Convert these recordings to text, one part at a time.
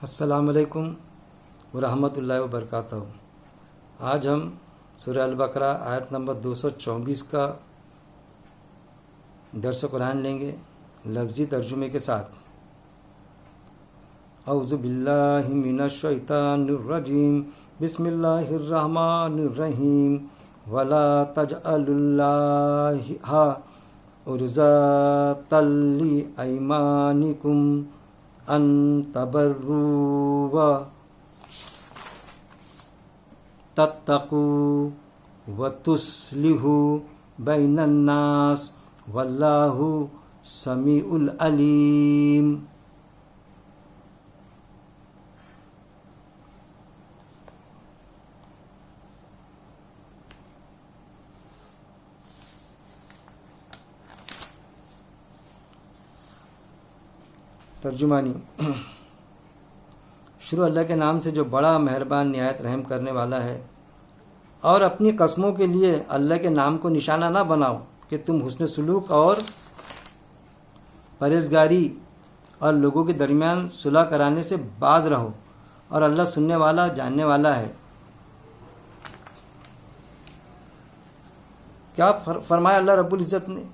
السلام علیکم ورحمۃ اللہ وبرکاتہ۔ آج ہم سورہ البقرہ آیت نمبر 224 کا درس قرآن لیں گے لفظی ترجمے کے ساتھ۔ اعوذ باللہ من الشیطان الرجیم، بسم اللہ الرحمن الرحیم۔ ولا تجعلوا اللہ عرضة لأیمانکم ان تبروا تتقوا وتصلحوا بین الناس واللہ سمیع علیم۔ ترجمانی۔ شروع اللہ کے نام سے جو بڑا مہربان نہایت رحم کرنے والا ہے۔ اور اپنی قسموں کے لیے اللہ کے نام کو نشانہ نہ بناؤ کہ تم حسن سلوک اور پرہیزگاری اور لوگوں کے درمیان صلح کرانے سے باز رہو، اور اللہ سننے والا جاننے والا ہے۔ کیا فرمایا اللہ رب العزت نے؟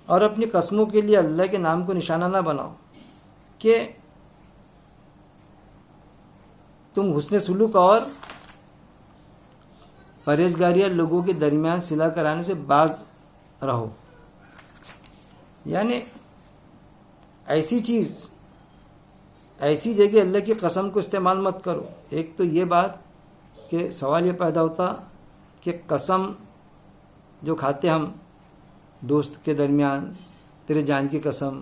اور اپنی قسموں کے لیے اللہ کے نام کو نشانہ نہ بناؤ کہ تم حسن سلوک اور پرہیزگاری اور لوگوں کے درمیان صلح کرانے سے باز رہو، یعنی ایسی چیز ایسی جگہ اللہ کی قسم کو استعمال مت کرو۔ ایک تو یہ بات کہ سوال یہ پیدا ہوتا کہ قسم جو کھاتے ہم دوست کے درمیان، تیرے جان کی قسم،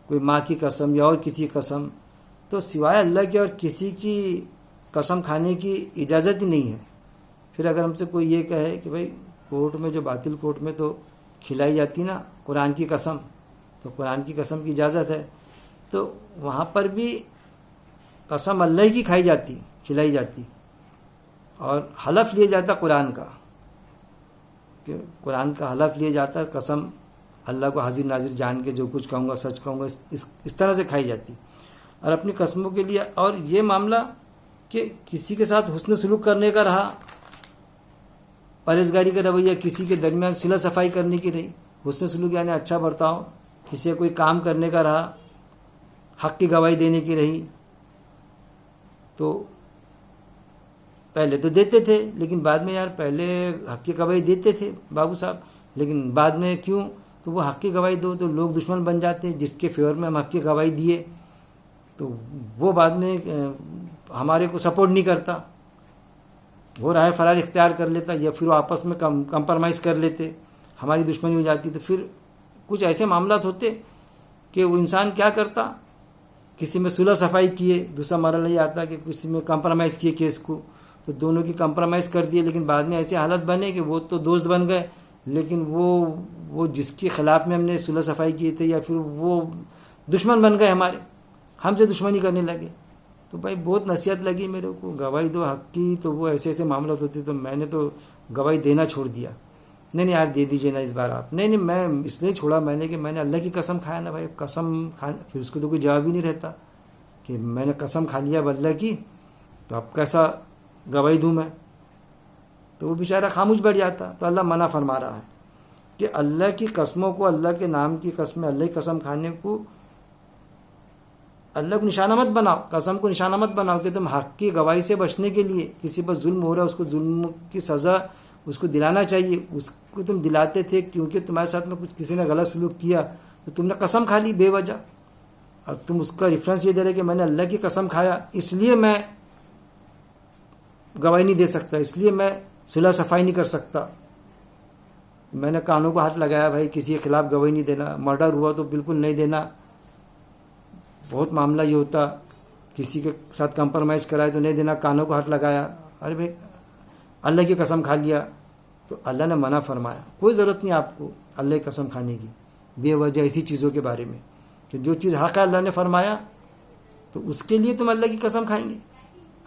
کوئی ماں کی قسم یا اور کسی قسم، تو سوائے اللہ کے اور کسی کی قسم کھانے کی اجازت ہی نہیں ہے۔ پھر اگر ہم سے کوئی یہ کہے کہ بھائی کورٹ میں جو باطل کورٹ میں تو کھلائی جاتی نا قرآن کی قسم، تو قرآن کی قسم کی اجازت ہے، تو وہاں پر بھی قسم اللہ کی کھائی جاتی، کھلائی جاتی، اور حلف لیا جاتا قرآن کا، کہ قرآن کا حلف لیا جاتا، قسم اللہ کو حاضر ناظر جان کے جو کچھ کہوں گا سچ کہوں گا، اس طرح سے کھائی جاتی۔ اور اپنی قسموں کے لیے، اور یہ معاملہ کہ کسی کے ساتھ حسن سلوک کرنے کا رہا، پرہیزگاری کا رویہ، کسی کے درمیان صلح صفائی کرنے کی رہی، حسن سلوک یعنی اچھا برتاؤ، کسی کوئی کام کرنے کا رہا، حق کی گواہی دینے کی رہی، تو پہلے تو دیتے تھے لیکن بعد میں یار پہلے حق کی گواہی دیتے تھے بابو صاحب، لیکن بعد میں کیوں؟ تو وہ حق کی گواہی دو تو لوگ دشمن بن جاتے، جس کے فیور میں ہم حق کی گواہی دیے تو وہ بعد میں ہمارے کو سپورٹ نہیں کرتا، وہ رائے فرار اختیار کر لیتا، یا پھر وہ آپس میں کمپرمائز کر لیتے، ہماری دشمنی ہو جاتی۔ تو پھر کچھ ایسے معاملات ہوتے کہ وہ انسان کیا کرتا، کسی میں صلح صفائی کیے، دوسرا مرحلہ یہ آتا کہ کسی میں کمپرمائز کیے کیس کو، تو دونوں کی کمپرمائز کر دیے، لیکن بعد میں ایسے حالت بنے کہ وہ تو دوست بن گئے، لیکن وہ جس کے خلاف میں ہم نے صلح صفائی کی تھی یا پھر وہ دشمن بن گئے، ہم سے دشمنی کرنے لگے۔ تو بھائی بہت نصیحت لگی میرے کو، گواہی دو حق کی، تو وہ ایسے ایسے معاملات ہوتے، تو میں نے تو گواہی دینا چھوڑ دیا۔ نہیں یار دے دیجیے نا اس بار آپ، نہیں میں اس لیے چھوڑا میں نے کہ میں نے اللہ کی قسم کھایا نا بھائی، قسم کھانا پھر اس کو تو کوئی جواب ہی نہیں رہتا کہ میں نے قسم کھا لیا اب اللہ کی، تو اب کیسا گواہی دوں میں؟ تو وہ بیچارہ خاموش بیٹھ جاتا۔ تو اللہ منع فرما رہا ہے کہ اللہ کی قسموں کو، اللہ کے نام کی قسم، اللہ کی قسم کھانے کو اللہ کو نشانہ مت بناؤ، قسم کو نشانہ مت بناؤ کہ تم حق کی گواہی سے بچنے کے لیے کسی پر ظلم ہو رہا ہے، اس کو ظلم کی سزا اس کو دلانا چاہیے، اس کو تم دلاتے تھے کیونکہ تمہارے ساتھ میں کچھ کسی نے غلط سلوک کیا تو تم نے قسم کھا لی بے وجہ، اور تم اس کا ریفرنس یہ دے رہے کہ میں نے اللہ کی قسم کھایا اس لیے میں گواہی نہیں دے سکتا، اس لیے میں صلح صفائی نہیں کر سکتا، میں نے کانوں کو ہاتھ لگایا بھائی کسی کے خلاف گواہی نہیں دینا، مرڈر ہوا تو بالکل نہیں دینا۔ بہت معاملہ یہ ہوتا کسی کے ساتھ کمپرمائز کرائے تو نہیں دینا، کانوں کو ہاتھ لگایا، ارے بھائی اللہ کی قسم کھا لیا، تو اللہ نے منع فرمایا، کوئی ضرورت نہیں آپ کو اللہ کی قسم کھانے کی بے وجہ ایسی چیزوں کے بارے میں، کہ جو چیز حق ہے اللہ نے فرمایا تو اس کے لیے تم اللہ کی قسم کھائیں گے،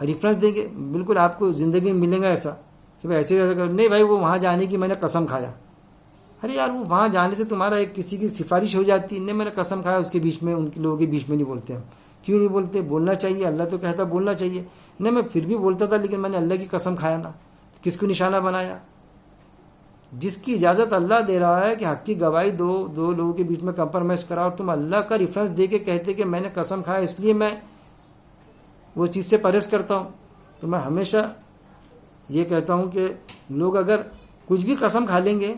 ریفرنس دیں گے، بالکل آپ کو زندگی میں ملے گا ایسا کہ بھائی ایسے نہیں بھائی وہ وہاں جانے کی میں نے قسم کھایا، ارے یار وہ وہاں جانے سے تمہارا ایک کسی کی سفارش ہو جاتی، نہیں میں نے قسم کھایا، اس کے بیچ میں ان کے لوگوں کے بیچ میں نہیں بولتے ہم کیوں نہیں بولتے؟ بولنا چاہیے، اللہ تو کہتا بولنا چاہیے. نہیں میں پھر بھی بولتا تھا، لیکن میں نے اللہ کی قسم کھایا نا. کس کو نشانہ بنایا؟ جس کی اجازت اللہ دے رہا ہے کہ حق کی گواہی دو لوگوں کے بیچ میں کمپرومائز کرا، اور تم اللہ کا ریفرنس دے کے کہتے کہ میں نے قسم کھایا اس لیے میں وہ چیز سے پرہیز کرتا ہوں. تو میں ہمیشہ یہ کہتا ہوں کہ لوگ اگر کچھ بھی قسم کھا لیں گے،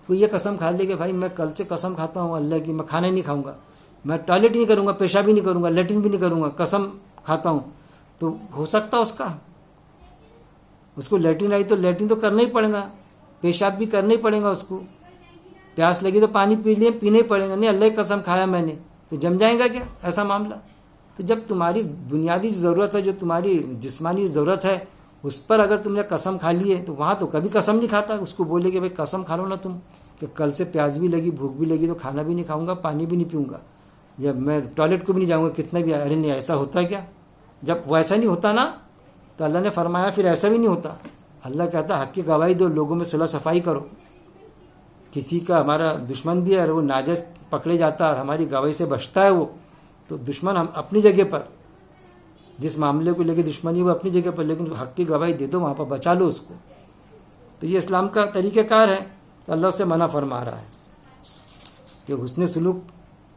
کوئی یہ قسم کھا لے کہ بھائی میں کل سے قسم کھاتا ہوں اللہ کی، میں کھانا نہیں کھاؤں گا، میں ٹوائلٹ نہیں کروں گا، پیشاب بھی نہیں کروں گا، لیٹرن بھی نہیں کروں گا، قسم کھاتا ہوں، تو ہو سکتا اس کو لیٹرن آئی تو لیٹرن تو کرنا ہی پڑے گا، پیشاب بھی کرنا ہی پڑے گا، اس کو پیاس لگی تو پانی پینا ہی پڑے گا. نہیں اللہ کی قسم کھایا میں نے، تو جم جائے گا کیا ایسا معاملہ؟ تو جب تمہاری بنیادی ضرورت ہے، جو تمہاری جسمانی ضرورت ہے، اس پر اگر تم نے قسم کھا لی ہے تو وہاں تو کبھی قسم نہیں کھاتا. اس کو بولے کہ بھائی قسم کھا لو نا تم کہ کل سے پیاس بھی لگی، بھوک بھی لگی تو کھانا بھی نہیں کھاؤں گا، پانی بھی نہیں پیوں گا، یا میں ٹوائلٹ کو بھی نہیں جاؤں گا کتنا بھی. ارے نہیں ایسا ہوتا ہے کیا؟ جب ویسا نہیں ہوتا نا تو اللہ نے فرمایا پھر ایسا بھی نہیں ہوتا. اللہ کہتا حق کی گواہی دو، لوگوں میں صلح صفائی کرو. کسی کا ہمارا دشمن بھی ہے اور وہ ناجائز پکڑے جاتا ہے اور ہماری گواہی سے بچتا ہے وہ، تو دشمن ہم اپنی جگہ پر، جس معاملے کو لے کے دشمنی وہ اپنی جگہ پر، لیکن حق کی گواہی دے دو، وہاں پر بچا لو اس کو. تو یہ اسلام کا طریقہ کار ہے. تو اللہ سے منع فرما رہا ہے کہ حسن سلوک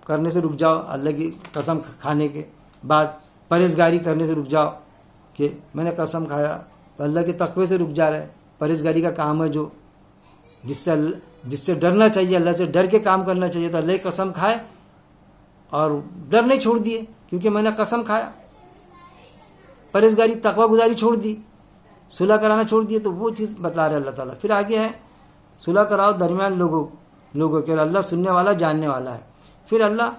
کرنے سے رک جاؤ، اللہ کی قسم کھانے کے بعد پرہیزگاری کرنے سے رک جاؤ کہ میں نے قسم کھایا، تو اللہ کے تقوی سے رک جا رہا ہے. پرہیزگاری کا کام ہے جو جس سے ڈرنا چاہیے، اللہ سے ڈر کے کام کرنا چاہیے. تو اللہ کی قسم کھائے اور ڈر نہیں چھوڑ دیے کیونکہ میں نے قسم کھایا، پرہیزگاری تقوی گزاری چھوڑ دی، صلح کرانا چھوڑ دیے. تو وہ چیز بتلا رہے اللہ تعالیٰ. پھر آگے ہے صلح کراؤ درمیان لوگوں کے، اللہ سننے والا جاننے والا ہے. پھر اللہ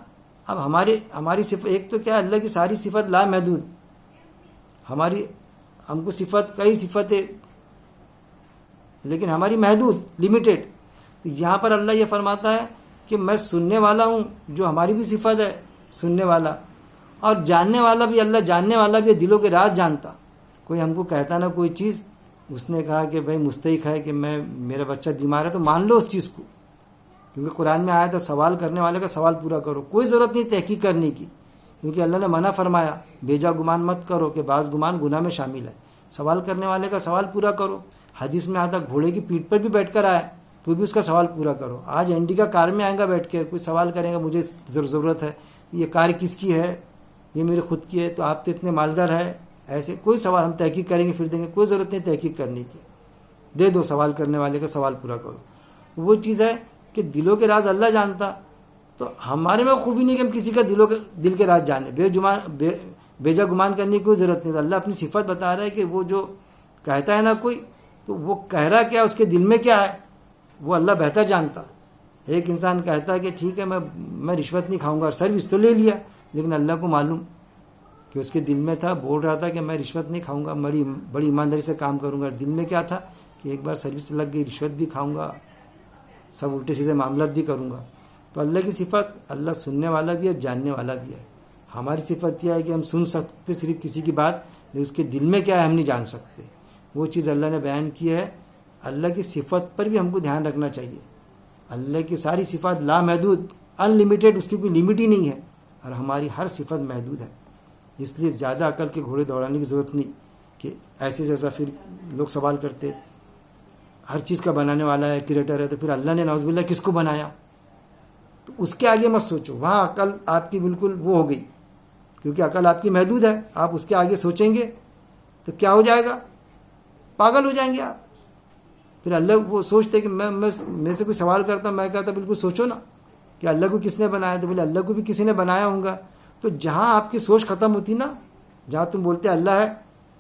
اب ہماری صفت ایک تو کیا ہے، اللہ کی ساری صفت لامحدود، ہم کو صفت کئی صفتیں لیکن ہماری محدود لمیٹیڈ. یہاں پر اللہ یہ فرماتا ہے کہ میں سننے والا ہوں، جو ہماری بھی صفت ہے سننے والا، اور جاننے والا بھی. اللہ جاننے والا بھی ہے، دلوں کے راز جانتا. کوئی ہم کو کہتا نا کوئی چیز، اس نے کہا کہ بھائی مستحق ہے کہ میرا بچہ بیمار ہے، تو مان لو اس چیز کو، کیونکہ قرآن میں آیا تھا سوال کرنے والے کا سوال پورا کرو. کوئی ضرورت نہیں تحقیق کرنے کی، کیونکہ اللہ نے منع فرمایا بیجا گمان مت کرو کہ بعض گمان گناہ میں شامل ہے. سوال کرنے والے کا سوال پورا کرو. حدیث میں آتا گھوڑے کی پیٹھ پر بھی بیٹھ کر آئے تو بھی اس کا سوال پورا کرو. آج انڈی کا کار میں آئے گا بیٹھ کے، کوئی سوال کرے گا مجھے ضرورت ہے، یہ کار کس کی ہے، یہ میرے خود کی ہے، تو آپ تو اتنے مالدار ہے، ایسے کوئی سوال ہم تحقیق کریں گے پھر دیں گے. کوئی ضرورت نہیں تحقیق کرنے کی، دے دو سوال کرنے والے کا سوال پورا کرو. وہ چیز ہے کہ دلوں کے راز اللہ جانتا. تو ہمارے میں خوبی نہیں کہ ہم کسی کا دل کے راز جانے، بیجا گمان کرنے کی کوئی ضرورت نہیں. اللہ اپنی صفت بتا رہا ہے کہ وہ جو کہتا ہے نا کوئی، تو وہ کہہ رہا کیا، اس کے دل میں کیا ہے وہ اللہ بہتر جانتا. ایک انسان کہتا ہے کہ ٹھیک ہے میں رشوت نہیں کھاؤں گا، سروس تو لے لیا، لیکن اللہ کو معلوم کہ اس کے دل میں تھا، بول رہا تھا کہ میں رشوت نہیں کھاؤں گا، بڑی ایمانداری سے کام کروں گا. دل میں کیا تھا کہ ایک بار سروس لگ گئی، رشوت بھی کھاؤں گا، سب الٹے سیدھے معاملات بھی کروں گا. تو اللہ کی صفت، اللہ سننے والا بھی ہے، جاننے والا بھی ہے. ہماری صفت یہ ہے کہ ہم سن سکتے صرف کسی کی بات، لیکن اس کے دل میں کیا ہے ہم نہیں جان سکتے. وہ چیز اللہ نے بیان کی ہے. اللہ کی صفت پر بھی ہم کو دھیان رکھنا چاہیے. اللہ کی ساری صفات لامحدود، ان لمیٹیڈ، اس کی کوئی لمٹ ہی نہیں ہے، اور ہماری ہر صفت محدود ہے. اس لیے زیادہ عقل کے گھوڑے دوڑانے کی ضرورت نہیں کہ ایسے جیسا. پھر لوگ سوال کرتے ہر چیز کا بنانے والا ہے، کریٹر ہے، تو پھر اللہ نے نعوذ باللہ کس کو بنایا؟ تو اس کے آگے مت سوچو، وہاں عقل آپ کی بالکل وہ ہو گئی، کیونکہ عقل آپ کی محدود ہے. آپ اس کے آگے سوچیں گے تو کیا ہو جائے گا؟ پاگل ہو جائیں گے آپ. پھر اللہ وہ سوچتے کہ میں سے کوئی سوال کرتا، میں کہتا بالکل سوچو نا کہ اللہ کو کس نے بنایا. تو بولے اللہ کو بھی کسی نے بنایا ہوگا. تو جہاں آپ کی سوچ ختم ہوتی نا، جہاں تم بولتے اللہ ہے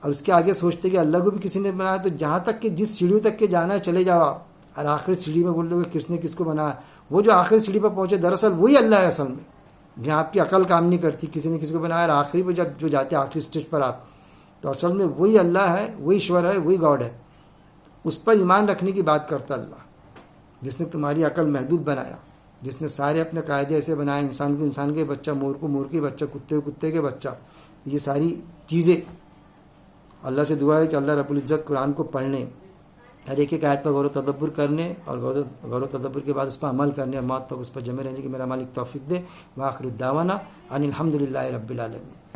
اور اس کے آگے سوچتے کہ اللہ کو بھی کسی نے بنایا، تو جہاں تک کہ جس سیڑھیوں تک کے جانا ہے چلے جاؤ آپ، اور آخری سیڑھی میں بول دو کہ کس نے کس کو بنایا. وہ جو آخری سیڑھی پر پہنچے دراصل وہی اللہ ہے اصل میں. جہاں آپ کی عقل کام نہیں کرتی، کسی نے کسی کو بنایا، اور آخری پہ جب جو جاتے ہیں آخری اسٹیج پر آپ، تو اصل میں وہی اللہ ہے، وہی ایشور ہے، وہی گاڈ ہے. اس پر ایمان رکھنے کی بات کرتا اللہ، جس نے تمہاری عقل محدود بنایا، جس نے سارے اپنے قاعدے ایسے بنائے، انسان کو انسان کے بچہ، مور کو مور کے بچہ، کتے کو کتے کے بچہ. یہ ساری چیزیں اللہ سے دعا ہے کہ اللہ رب العزت قرآن کو پڑھنے، ہر ایک آیت پر غور و تدبر کرنے اور غور و تدبر کے بعد اس پر عمل کرنے اور موت تک اس پر جمے رہنے کی میرا مالک توفیق دے. وآخر الدعوانا ان الحمد للہ رب العالمین.